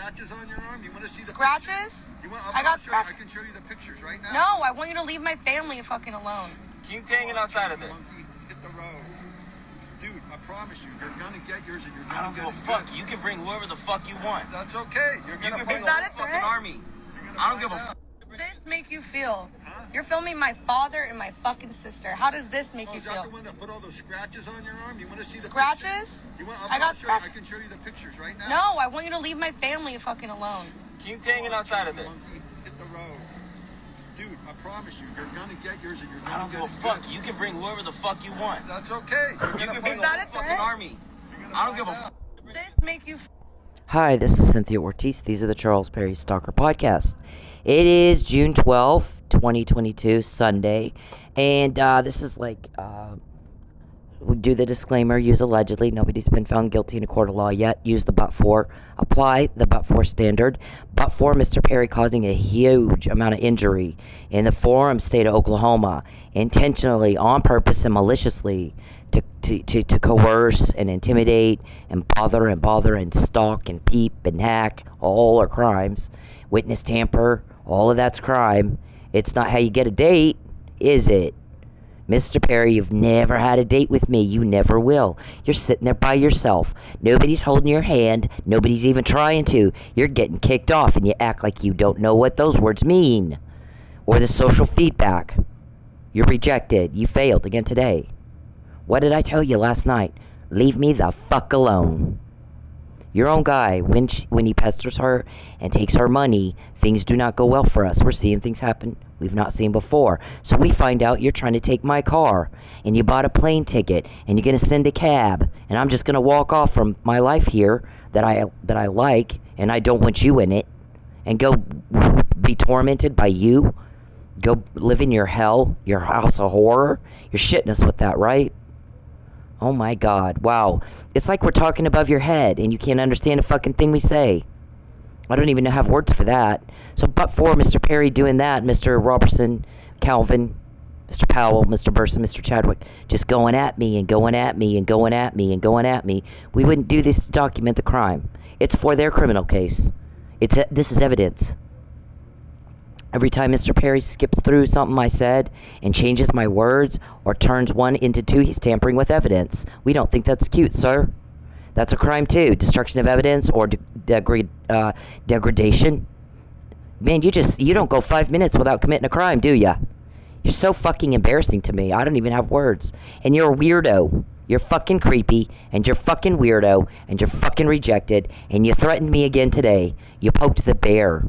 scratches on your arm? You want to see the scratches? Pictures? I got scratches. I can show you the pictures right now. No, I want you to leave my family fucking alone. Keep hanging outside of there. Monkey, hit the road. Dude, I promise you, you're gonna get yours and you're I gonna don't get give a it fuck. good. You can bring whoever the fuck you want. That's okay. You're You gonna can bring Is the that whole a fucking threat? army. I don't give a fuck. How does this make you feel? You're filming my father and my fucking sister. How does this make you is that feel? the one that put all those scratches on your arm? You want to see the Scratches? Pictures? I got scratches. I can show you the pictures right now. No, I want you to leave my family fucking alone. Keep hanging outside of there. Monkey, hit the road. Dude, I promise you, you're gonna get yours and you're I gonna don't get give a it fuck. good. You can bring whoever the fuck you want. That's okay. You're You gonna can bring Is the that whole a fucking threat? army. I don't give a fuck. This make you Hi, this is Cynthia Ortiz. These are the Charles Perry Stalker podcast. It is June 12th, 2022, Sunday. And this is like, we do the disclaimer, use allegedly. Nobody's been found guilty in a court of law yet. Use the but-for. Apply the but-for standard. But-for Mr. Perry causing a huge amount of injury in the Forum state of Oklahoma, intentionally, on purpose, and maliciously, to coerce and intimidate and bother and stalk and peep and hack, all are crimes. Witness tamper, all of that's crime. It's not how you get a date, is it? Mr. Perry, you've never had a date with me. You never will. You're sitting there by yourself. Nobody's holding your hand. Nobody's even trying to. You're getting kicked off and you act like you don't know what those words mean. Or the social feedback. You're rejected. You failed again today. What did I tell you last night? Leave me the fuck alone. Your own guy, when he pesters her and takes her money, things do not go well for us. We're seeing things happen we've not seen before. So we find out you're trying to take my car, and you bought a plane ticket, and you're going to send a cab, and I'm just going to walk off from my life here that I like, and I don't want you in it, and go be tormented by you. Go live in your hell, your house of horror. You're shitting us with that, right? Oh my God, wow. It's like we're talking above your head and you can't understand a fucking thing we say. I don't even have words for that. So but for Mr. Perry doing that, Mr. Robertson, Calvin, Mr. Powell, Mr. Burson, Mr. Chadwick, just going at me and going at me and going at me and going at me, we wouldn't do this to document the crime. It's for their criminal case. This is evidence. Every time Mr. Perry skips through something I said and changes my words or turns one into two, he's tampering with evidence. We don't think that's cute, sir. That's a crime too. Destruction of evidence or degradation. Man, you don't go 5 minutes without committing a crime, do ya? You're so fucking embarrassing to me. I don't even have words. And you're a weirdo. You're fucking creepy, and you're fucking weirdo, and you're fucking rejected, and you threatened me again today. You poked the bear.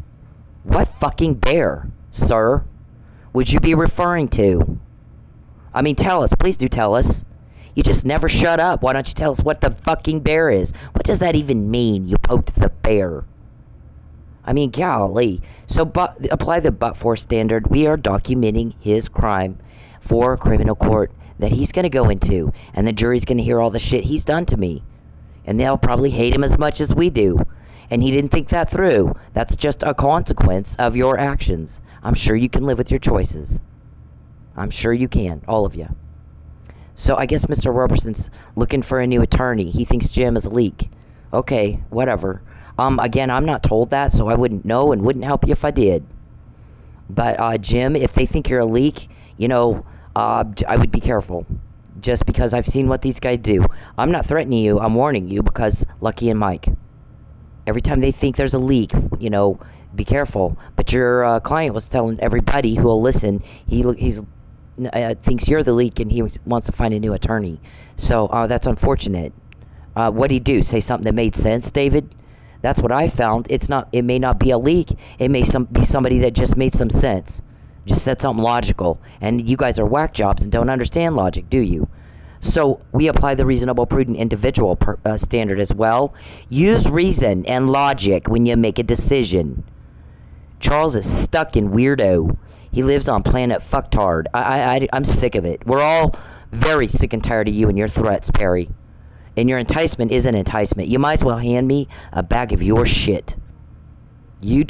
What fucking bear, sir, would you be referring to? I mean, tell us. Please do tell us. You just never shut up. Why don't you tell us what the fucking bear is? What does that even mean, you poked the bear? I mean, golly. So apply the but-for standard. We are documenting his crime for a criminal court that he's going to go into. And the jury's going to hear all the shit he's done to me. And they'll probably hate him as much as we do. And he didn't think that through. That's just a consequence of your actions. I'm sure you can live with your choices. I'm sure you can, all of you. So I guess Mr. Roberson's looking for a new attorney. He thinks Jim is a leak. Okay, whatever. Again, I'm not told that, so I wouldn't know and wouldn't help you if I did. But Jim, if they think you're a leak, I would be careful. Just because I've seen what these guys do. I'm not threatening you. I'm warning you because Lucky and Mike. Every time they think there's a leak, be careful. But your client was telling everybody who will listen, he's thinks you're the leak and he wants to find a new attorney. So that's unfortunate. What'd he do? Say something that made sense, David? That's what I found. It may not be a leak. It may be somebody that just made some sense. Just said something logical. And you guys are whack jobs and don't understand logic, do you? So we apply the reasonable, prudent individual standard as well. Use reason and logic when you make a decision. Charles is stuck in weirdo. He lives on planet fucktard. I'm sick of it. We're all very sick and tired of you and your threats, Perry. And your enticement is an enticement. You might as well hand me a bag of your shit. You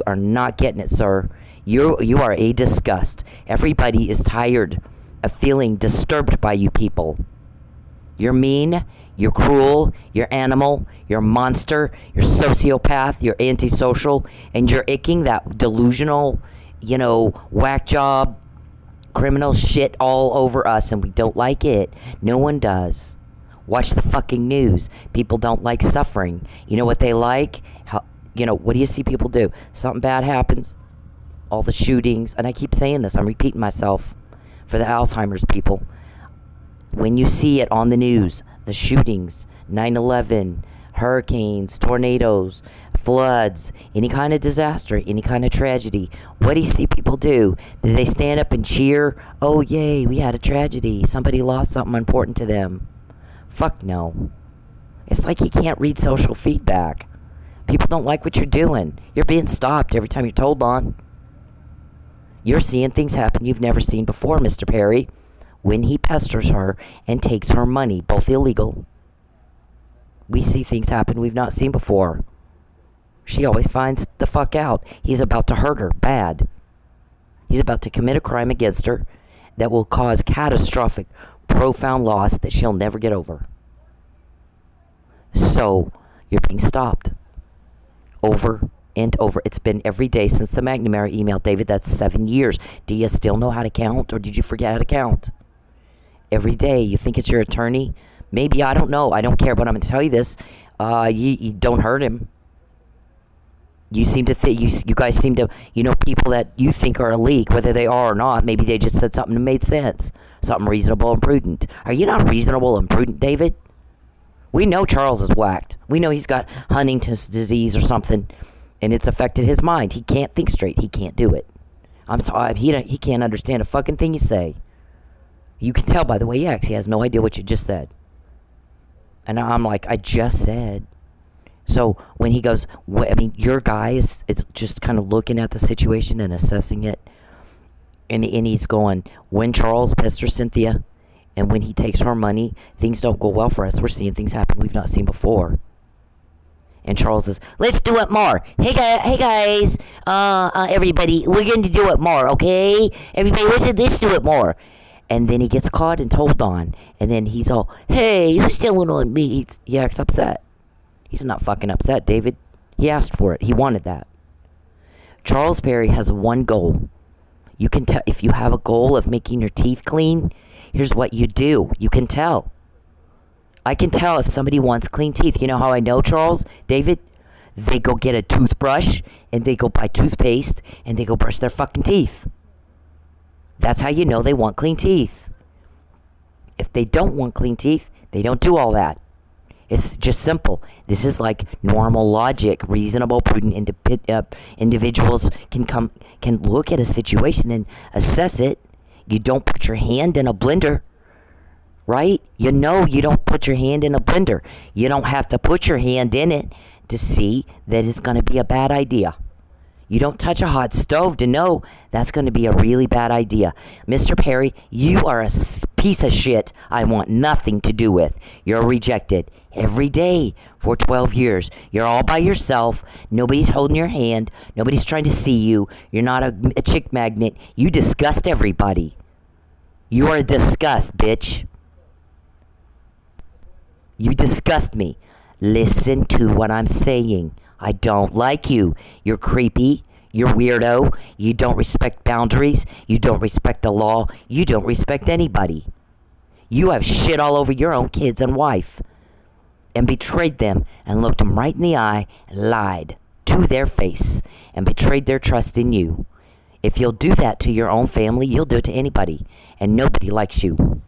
are not getting it, sir. You are a disgust. Everybody is tired of feeling disturbed by you people. You're mean, You're cruel, you're animal, you're a monster, you're sociopath, you're antisocial, and you're icking that delusional, whack job, criminal shit all over us, and we don't like it. No one does. Watch the fucking news. People don't like suffering. You know what they like? What do you see people do? Something bad happens. All the shootings, and I keep saying this, I'm repeating myself for the Alzheimer's people. When you see it on the news, the shootings, 9/11, hurricanes, tornadoes, floods, any kind of disaster, any kind of tragedy, what do you see people do? Do they stand up and cheer? Oh, yay, we had a tragedy. Somebody lost something important to them. Fuck no. It's like you can't read social feedback. People don't like what you're doing. You're being stopped every time you're told on. You're seeing things happen you've never seen before, Mr. Perry. When he pesters her and takes her money, both illegal. We see things happen we've not seen before. She always finds the fuck out. He's about to hurt her bad. He's about to commit a crime against her that will cause catastrophic, profound loss that she'll never get over. So, you're being stopped. Over and over. It's been every day since the McNamara email. David, that's 7 years. Do you still know how to count, or did you forget how to count? Every day. You think it's your attorney? Maybe, I don't know. I don't care, but I'm going to tell you this. You don't hurt him. You seem to think, you guys seem to, people that you think are a leak, whether they are or not, maybe they just said something that made sense. Something reasonable and prudent. Are you not reasonable and prudent, David? We know Charles is whacked. We know he's got Huntington's disease or something, and it's affected his mind. He can't think straight. He can't do it. I'm sorry. He can't understand a fucking thing you say. You can tell by the way he acts. He has no idea what you just said. And I'm like, I just said. So when he goes, your guy is just kind of looking at the situation and assessing it. And he's going, when Charles pesters Cynthia and when he takes her money, things don't go well for us. We're seeing things happen we've not seen before. And Charles says, let's do it more. Hey guys, everybody, we're going to do it more, okay? Everybody, let's do it more. And then he gets caught and told on. And then he's all, hey, who's stealing on me? He acts upset. He's not fucking upset, David. He asked for it. He wanted that. Charles Perry has one goal. You can tell if you have a goal of making your teeth clean, here's what you do. You can tell. I can tell if somebody wants clean teeth. You know how I know, Charles? David? They go get a toothbrush and they go buy toothpaste and they go brush their fucking teeth. That's how you know they want clean teeth. If they don't want clean teeth, they don't do all that. It's just simple. This is like normal logic. Reasonable, prudent individuals can look at a situation and assess it. You don't put your hand in a blender, right? You don't put your hand in a blender. You don't have to put your hand in it to see that it's going to be a bad idea. You don't touch a hot stove to know that's going to be a really bad idea. Mr. Perry, you are a piece of shit I want nothing to do with. You're rejected every day for 12 years. You're all by yourself. Nobody's holding your hand. Nobody's trying to see you. You're not a chick magnet. You disgust everybody. You are a disgust, bitch. You disgust me. Listen to what I'm saying. I don't like you. You're creepy. You're weirdo. You don't respect boundaries. You don't respect the law. You don't respect anybody. You have shit all over your own kids and wife. And betrayed them and looked them right in the eye and lied to their face and betrayed their trust in you. If you'll do that to your own family, you'll do it to anybody. And nobody likes you.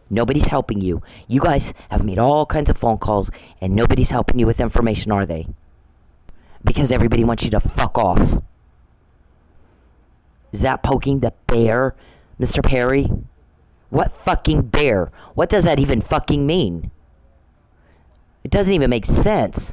Nobody's helping you. You guys have made all kinds of phone calls and nobody's helping you with information, are they? Because everybody wants you to fuck off. Is that poking the bear, Mr. Perry? What fucking bear? What does that even fucking mean? It doesn't even make sense.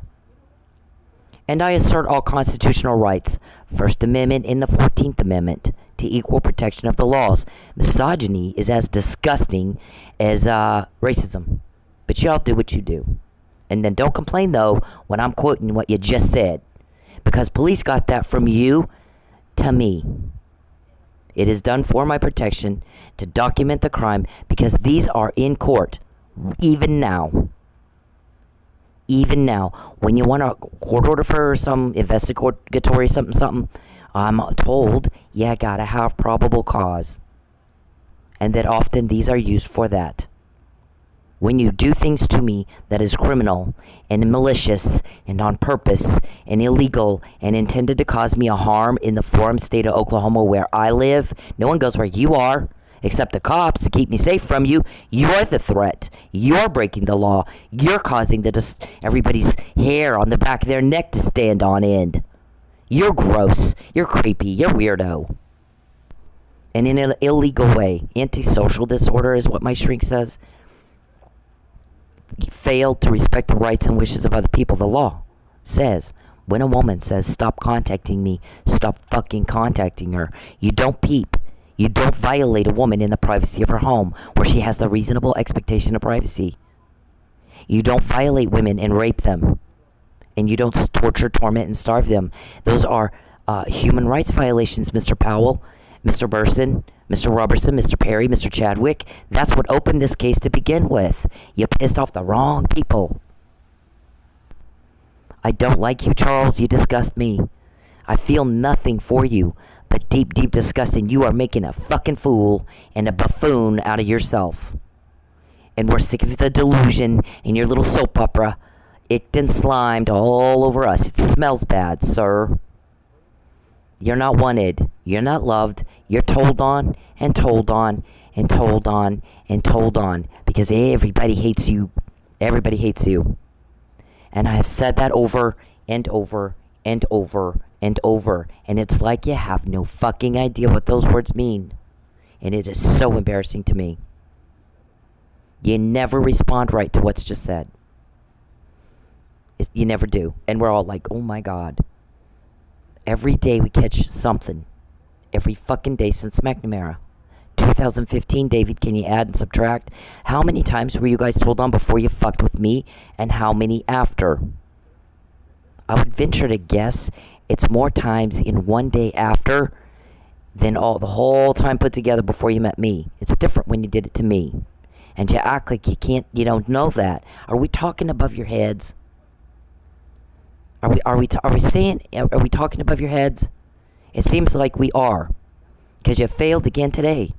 And I assert all constitutional rights, First Amendment and the 14th Amendment, to equal protection of the laws. Misogyny is as disgusting as racism. But y'all do what you do. And then don't complain, though, when I'm quoting what you just said. Because police got that from you to me. It is done for my protection to document the crime because these are in court, even now. Even now, when you want a court order for some investigatory something, I'm told, yeah, gotta have probable cause. And that often these are used for that. When you do things to me that is criminal and malicious and on purpose and illegal and intended to cause me a harm in the forum state of Oklahoma where I live, no one goes where you are except the cops to keep me safe from you. You're the threat. You're breaking the law. You're causing everybody's hair on the back of their neck to stand on end. You're gross. You're creepy. You're weirdo. And in an illegal way. Antisocial disorder is what my shrink says. You failed to respect the rights and wishes of other people. The law says when a woman says, stop contacting me, stop fucking contacting her, you don't peep. You don't violate a woman in the privacy of her home where she has the reasonable expectation of privacy. You don't violate women and rape them. And you don't torture, torment, and starve them. Those are human rights violations, Mr. Powell, Mr. Burson, Mr. Robertson, Mr. Perry, Mr. Chadwick. That's what opened this case to begin with. You pissed off the wrong people. I don't like you, Charles. You disgust me. I feel nothing for you but deep, deep disgust, and you are making a fucking fool and a buffoon out of yourself. And we're sick of the delusion and your little soap opera. Icked and slimed all over us. It smells bad, sir. You're not wanted. You're not loved. You're told on and told on and told on and told on because everybody hates you. Everybody hates you. And I have said that over and over and over and over. And it's like you have no fucking idea what those words mean. And it is so embarrassing to me. You never respond right to what's just said. You never do. And we're all like, oh my God. Every day we catch something. Every fucking day since McNamara. 2015, David, can you add and subtract? How many times were you guys told on before you fucked with me? And how many after? I would venture to guess it's more times in one day after than the whole time put together before you met me. It's different when you did it to me. And you act like you don't know that. Are we talking above your heads? Are we talking above your heads? It seems like we are. Because you failed again today.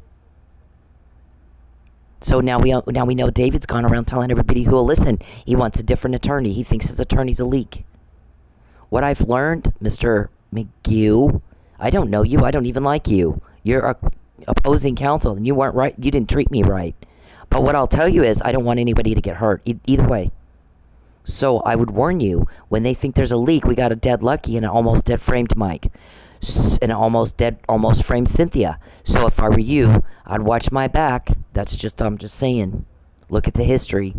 So now we know David's gone around telling everybody who will listen he wants a different attorney. He thinks his attorney's a leak. What I've learned, Mr. McGew, I don't know you. I don't even like you. You're opposing counsel and you weren't right. You didn't treat me right. But what I'll tell you is I don't want anybody to get hurt either way. So I would warn you, when they think there's a leak, we got a dead Lucky and an almost dead framed Mike. And almost framed Cynthia. So if I were you, I'd watch my back. I'm just saying. Look at the history.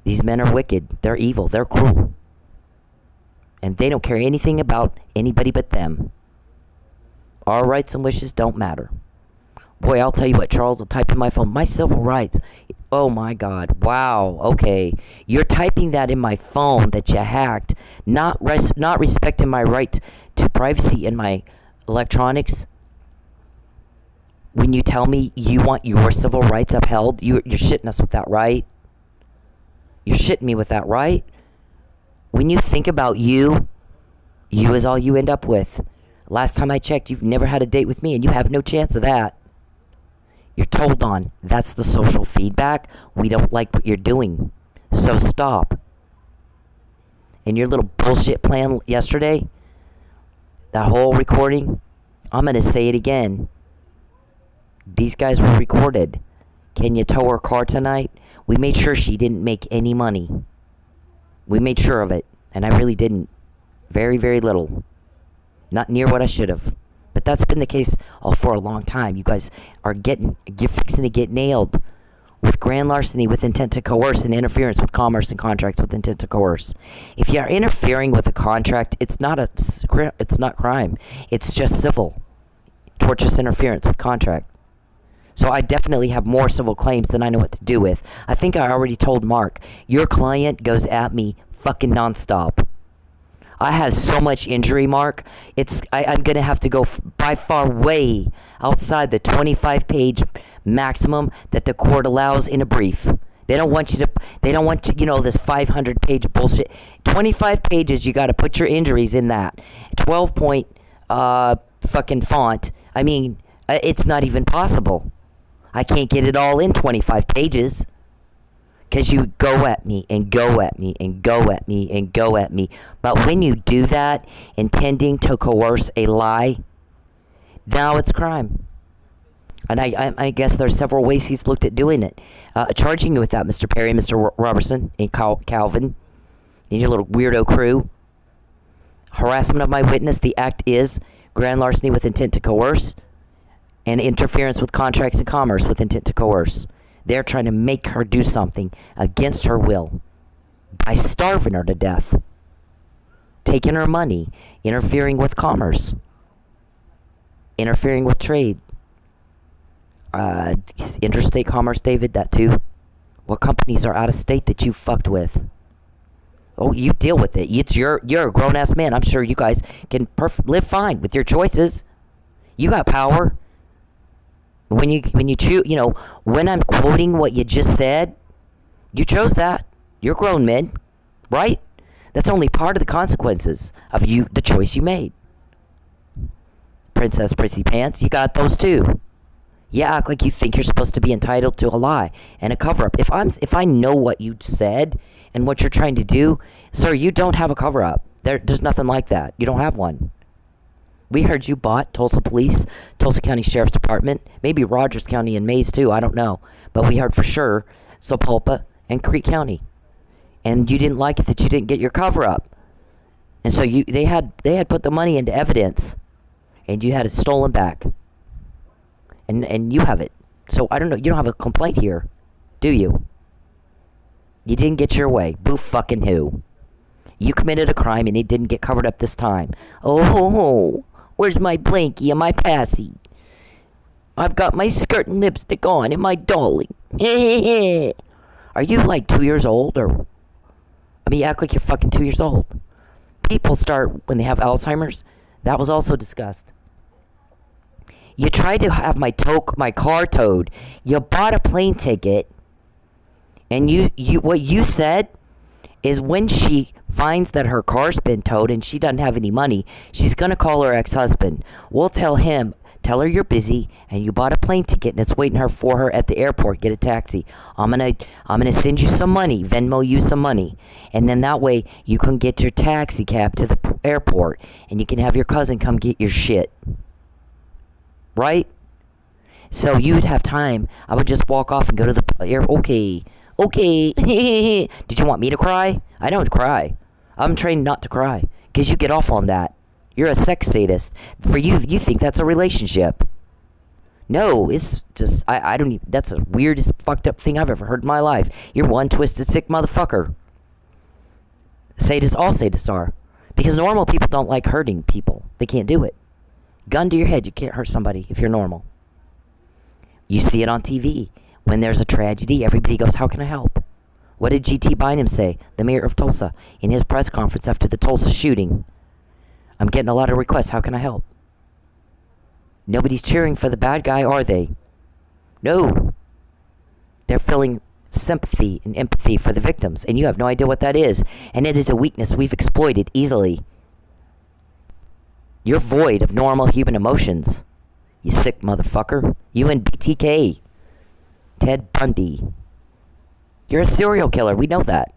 These men are wicked. They're evil. They're cruel. And they don't care anything about anybody but them. Our rights and wishes don't matter. Boy, I'll tell you what, Charles will type in my phone. My civil rights. Oh my God. Wow. Okay. You're typing that in my phone that you hacked. Not respecting my right to privacy in my electronics. When you tell me you want your civil rights upheld, you're shitting us with that, right? You're shitting me with that, right? When you think about you is all you end up with. Last time I checked, you've never had a date with me, and you have no chance of that. You're told on. That's the social feedback. We don't like what you're doing. So stop. And your little bullshit plan yesterday, that whole recording, I'm going to say it again. These guys were recorded. Can you tow her car tonight? We made sure she didn't make any money. We made sure of it. And I really didn't. Very, very little. Not near what I should have. But that's been the case for a long time. You guys you're fixing to get nailed with grand larceny with intent to coerce and interference with commerce and contracts with intent to coerce. If you are interfering with a contract, it's not crime. It's just civil. Tortious interference with contract. So I definitely have more civil claims than I know what to do with. I think I already told Mark, your client goes at me fucking nonstop. I have so much injury, Mark. I'm going to have to go by far way outside the 25-page maximum that the court allows in a brief. They don't want you, this 500-page bullshit. 25 pages, you got to put your injuries in that. 12-point fucking font. I mean, it's not even possible. I can't get it all in 25 pages. Because you go at me and go at me and go at me and go at me. But when you do that, intending to coerce a lie, now it's crime. And I guess there's several ways he's looked at doing it. Charging you with that, Mr. Perry, Mr. Robertson, and Calvin, and your little weirdo crew. Harassment of my witness. The act is grand larceny with intent to coerce, and interference with contracts and commerce with intent to coerce. They're trying to make her do something against her will by starving her to death, taking her money, interfering with commerce, interfering with trade. Interstate commerce, David, that too. What companies are out of state that you fucked with? Oh, you deal with it. You're a grown-ass man. I'm sure you guys can live fine with your choices. You got power. When you choose, when I'm quoting what you just said, you chose that. You're grown men, right? That's only part of the consequences of the choice you made. Princess Prissy Pants, you got those too. You act like you think you're supposed to be entitled to a lie and a cover-up. If I know what you said and what you're trying to do, sir, you don't have a cover-up. There's nothing like that. You don't have one. We heard you bought Tulsa Police, Tulsa County Sheriff's Department, maybe Rogers County and Mays too, I don't know. But we heard for sure Sapulpa and Creek County. And you didn't like it that you didn't get your cover-up. And so they had put the money into evidence, and you had it stolen back. And you have it. So I don't know, you don't have a complaint here, do you? You didn't get your way. Boo fucking who? You committed a crime and it didn't get covered up this time. Oh, where's my blankie and my passy? I've got my skirt and lipstick on and my darling. Are you like 2 years old or? I mean, you act like you're fucking 2 years old. People start when they have Alzheimer's. That was also discussed. You tried to have my car towed. You bought a plane ticket. And what you said is when she finds that her car's been towed and she doesn't have any money, she's going to call her ex-husband. We'll tell her you're busy and you bought a plane ticket and it's waiting for her at the airport. Get a taxi. I'm gonna send you some money, Venmo you some money. And then that way you can get your taxi cab to the airport and you can have your cousin come get your shit. Right? So you'd have time. I would just walk off and go to the air. Okay. Did you want me to cry? I don't cry. I'm trained not to cry. Because you get off on that. You're a sex sadist. For you think that's a relationship. No, it's just, I don't even, that's the weirdest fucked up thing I've ever heard in my life. You're one twisted sick motherfucker. All sadists are. Because normal people don't like hurting people. They can't do it. Gun to your head, you can't hurt somebody if you're normal. You see it on TV. When there's a tragedy, everybody goes, how can I help? What did G.T. Bynum say, the mayor of Tulsa, in his press conference after the Tulsa shooting? I'm getting a lot of requests, how can I help? Nobody's cheering for the bad guy, are they? No. They're feeling sympathy and empathy for the victims, and you have no idea what that is. And it is a weakness we've exploited easily. You're void of normal human emotions. You sick motherfucker. You and BTK. Ted Bundy. You're a serial killer. We know that.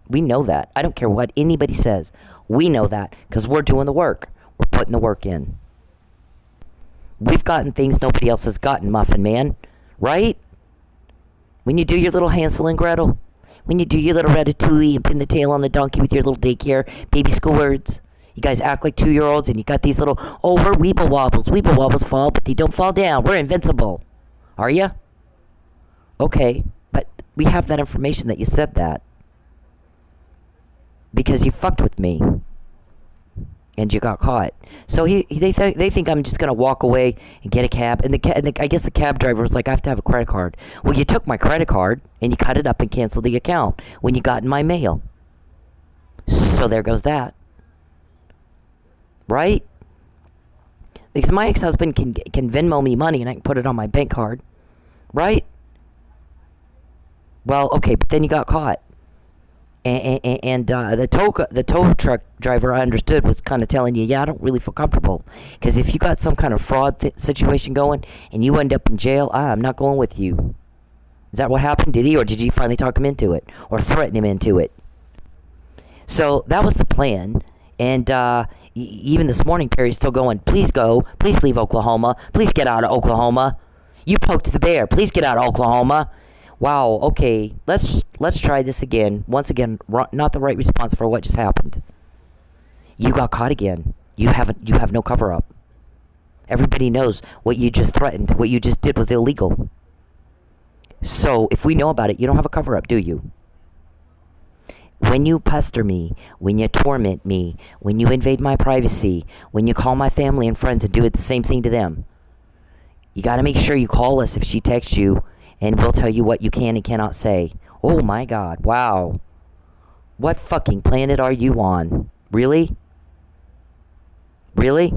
I don't care what anybody says. We know that because we're doing the work. We're putting the work in. We've gotten things nobody else has gotten, Muffin Man. Right? When you do your little Hansel and Gretel. When you do your little ratatouille and pin the tail on the donkey with your little daycare baby school words. You guys act like 2-year-olds and you got these little, we're weeble wobbles. Weeble wobbles fall, but they don't fall down. We're invincible. Are you? Okay, but we have that information that you said that. Because you fucked with me. And you got caught. So they think I'm just going to walk away and get a cab. And I guess the cab driver was like, I have to have a credit card. Well, you took my credit card and you cut it up and canceled the account when you got in my mail. So there goes that. Right? Because my ex-husband can Venmo me money and I can put it on my bank card. Right? Well, okay, but then you got caught. And the tow truck driver, I understood, was kind of telling you, yeah, I don't really feel comfortable. Because if you got some kind of fraud situation going and you end up in jail, I'm not going with you. Is that what happened? Did he? Or did you finally talk him into it? Or threaten him into it? So that was the plan. And even this morning, Perry's still going, please go. Please leave Oklahoma. Please get out of Oklahoma. You poked the bear. Please get out of Oklahoma. Wow, okay, let's try this again. Once again, not the right response for what just happened. You got caught again. You have no cover up. Everybody knows what you just threatened, what you just did was illegal. So, if we know about it, you don't have a cover up, do you? When you pester me, when you torment me, when you invade my privacy, when you call my family and friends and do it the same thing to them, you got to make sure you call us if she texts you. And we'll tell you what you can and cannot say. Oh my God, wow. What fucking planet are you on? Really? Really?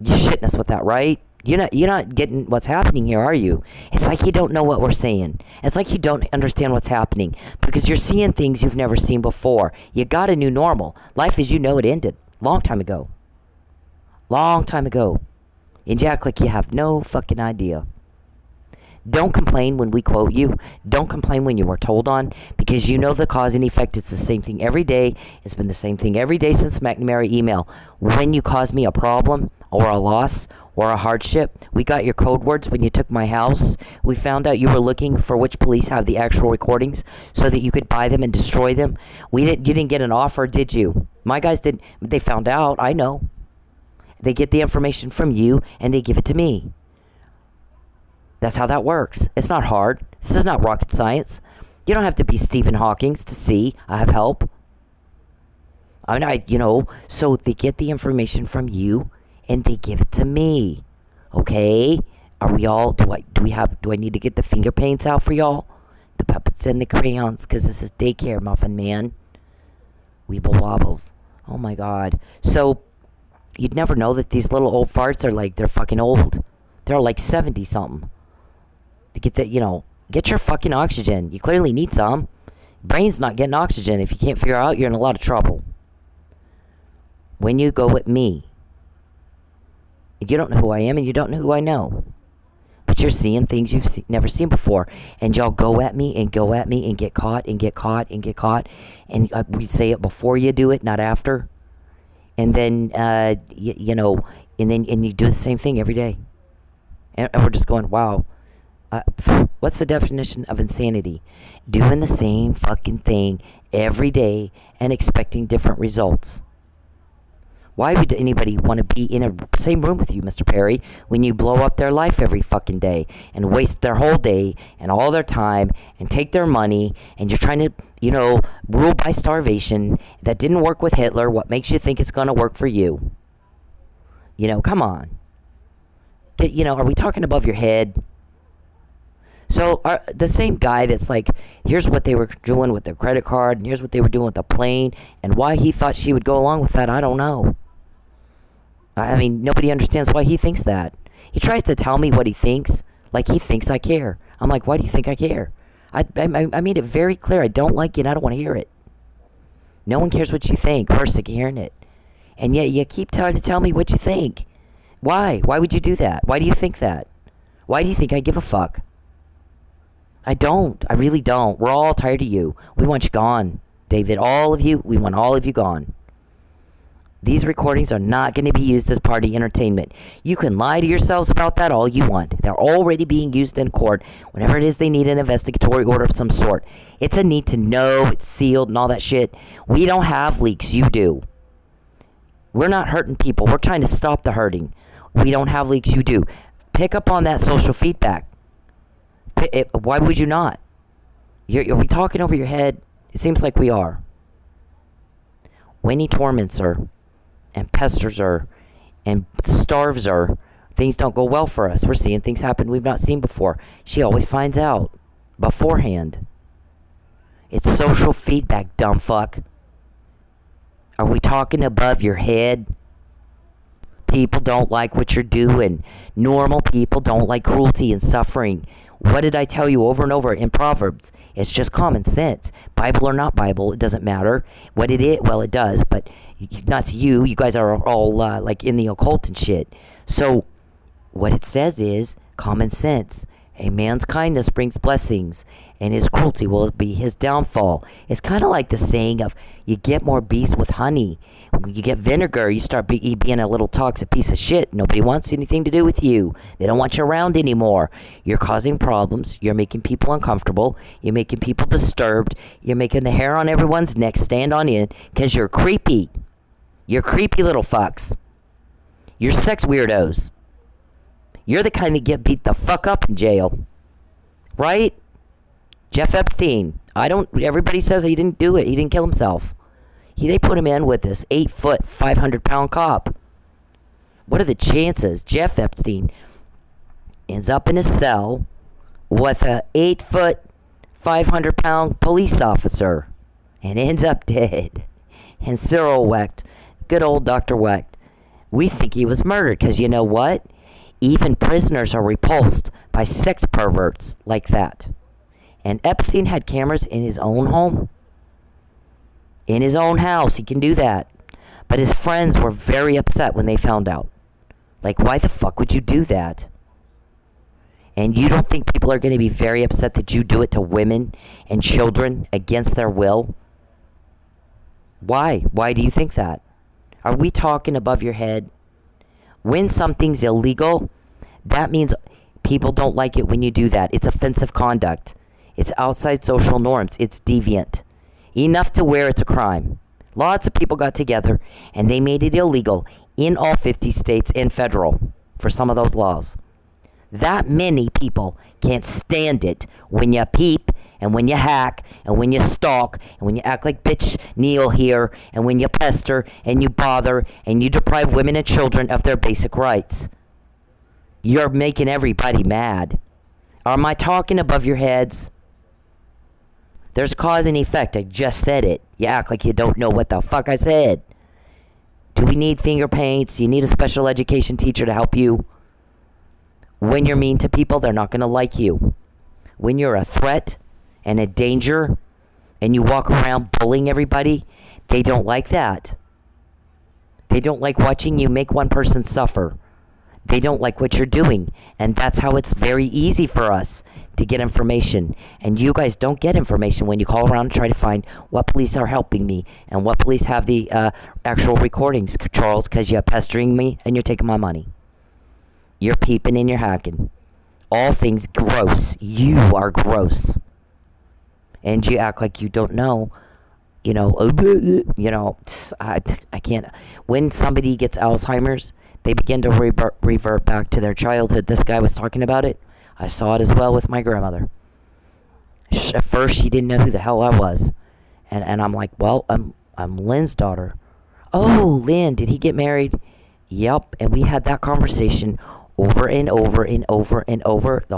You're shitting us with that, right? You're not getting what's happening here, are you? It's like you don't know what we're saying. It's like you don't understand what's happening. Because you're seeing things you've never seen before. You got a new normal. Life as you know it ended. Long time ago. Long time ago. And you act like you have no fucking idea. Don't complain when we quote you. Don't complain when you were told on, because you know the cause and effect. It's the same thing every day. It's been the same thing every day since McNamara email. When you cause me a problem or a loss or a hardship, we got your code words when you took my house. We found out you were looking for which police have the actual recordings so that you could buy them and destroy them. You didn't get an offer, did you? My guys didn't. They found out. I know. They get the information from you and they give it to me. That's how that works. It's not hard. This is not rocket science. You don't have to be Stephen Hawking to see I have help. So they get the information from you and they give it to me. Okay? Are we all, do I need to get the finger paints out for y'all? The puppets and the crayons, because this is daycare, Muffin Man. Weeble wobbles. Oh my God. So, you'd never know that these little old farts are like, they're fucking old. They're like 70 something. To get that, get your fucking oxygen. You clearly need some. Brain's not getting oxygen. If you can't figure out, you're in a lot of trouble. When you go with me, you don't know who I am and you don't know who I know. But you're seeing things you've never seen before. And y'all go at me and get caught and get caught and get caught. And we say it before you do it, not after. And then, and you do the same thing every day. And we're just going, wow. What's the definition of insanity? Doing the same fucking thing every day and expecting different results. Why would anybody want to be in a same room with you, Mr. Perry, when you blow up their life every fucking day and waste their whole day and all their time and take their money and you're trying to, rule by starvation? That didn't work with Hitler. What makes you think it's going to work for you? Come on. Are we talking above your head? So the same guy that's like, here's what they were doing with their credit card, and here's what they were doing with the plane, and why he thought she would go along with that, I don't know. I mean, nobody understands why he thinks that. He tries to tell me what he thinks, like he thinks I care. I'm like, why do you think I care? I made it very clear I don't like you and I don't want to hear it. No one cares what you think. We're sick of hearing it. And yet you keep trying to tell me what you think. Why? Why would you do that? Why do you think that? Why do you think I give a fuck? I don't. I really don't. We're all tired of you. We want you gone, David. All of you. We want all of you gone. These recordings are not going to be used as party entertainment. You can lie to yourselves about that all you want. They're already being used in court whenever it is they need an investigatory order of some sort. It's a need to know, it's sealed and all that shit. We don't have leaks. You do. We're not hurting people. We're trying to stop the hurting. We don't have leaks. You do. Pick up on that social feedback. Why would you not? Are we talking over your head? It seems like we are. When he torments her and pesters her and starves her, things don't go well for us. We're seeing things happen we've not seen before. She always finds out beforehand. It's social feedback, dumb fuck. Are we talking above your head? People don't like what you're doing. Normal people don't like cruelty and suffering. What did I tell you over and over in Proverbs? It's just common sense. Bible or not Bible, it doesn't matter. What it is, well, it does, but not to you. You guys are all like in the occult and shit. So what it says is common sense. A man's kindness brings blessings, and his cruelty will be his downfall. It's kind of like the saying of, you get more bees with honey. When you get vinegar, you start being a little toxic piece of shit. Nobody wants anything to do with you. They don't want you around anymore. You're causing problems. You're making people uncomfortable. You're making people disturbed. You're making the hair on everyone's neck stand on end because you're creepy. You're creepy little fucks. You're sex weirdos. You're the kind that get beat the fuck up in jail. Right? Jeff Epstein. Everybody says he didn't do it. He didn't kill himself. They put him in with this 8-foot, 500-pound cop. What are the chances Jeff Epstein ends up in a cell with a 8-foot, 500-pound police officer and ends up dead? And Cyril Wecht, good old Dr. Wecht, we think he was murdered because you know what? Even prisoners are repulsed by sex perverts like that. And Epstein had cameras in his own home. In his own house, he can do that. But his friends were very upset when they found out. Like, why the fuck would you do that? And you don't think people are going to be very upset that you do it to women and children against their will? Why? Why do you think that? Are we talking above your head? When something's illegal, that means people don't like it when you do that. It's offensive conduct. It's outside social norms. It's deviant. Enough to where it's a crime. Lots of people got together and they made it illegal in all 50 states and federal for some of those laws. That many people can't stand it when you peep and when you hack and when you stalk and when you act like bitch Neil here and when you pester and you bother and you deprive women and children of their basic rights. You're making everybody mad. Am I talking above your heads? There's cause and effect. I just said it. You act like you don't know what the fuck I said. Do we need finger paints? Do you need a special education teacher to help you? When you're mean to people, they're not going to like you. When you're a threat and a danger and you walk around bullying everybody, they don't like that. They don't like watching you make one person suffer. They don't like what you're doing. And that's how it's very easy for us to get information. And you guys don't get information when you call around and try to find what police are helping me and what police have the actual recordings, Charles, because you're pestering me and you're taking my money. You're peeping and you're hacking. All things gross. You are gross. And you act like you don't know. I can't. When somebody gets Alzheimer's, they begin to revert back to their childhood. This guy was talking about it. I saw it as well with my grandmother. At first, she didn't know who the hell I was. And I'm like, well, I'm Lynn's daughter. Oh, Lynn, did he get married? Yep. And we had that conversation over and over and over and over the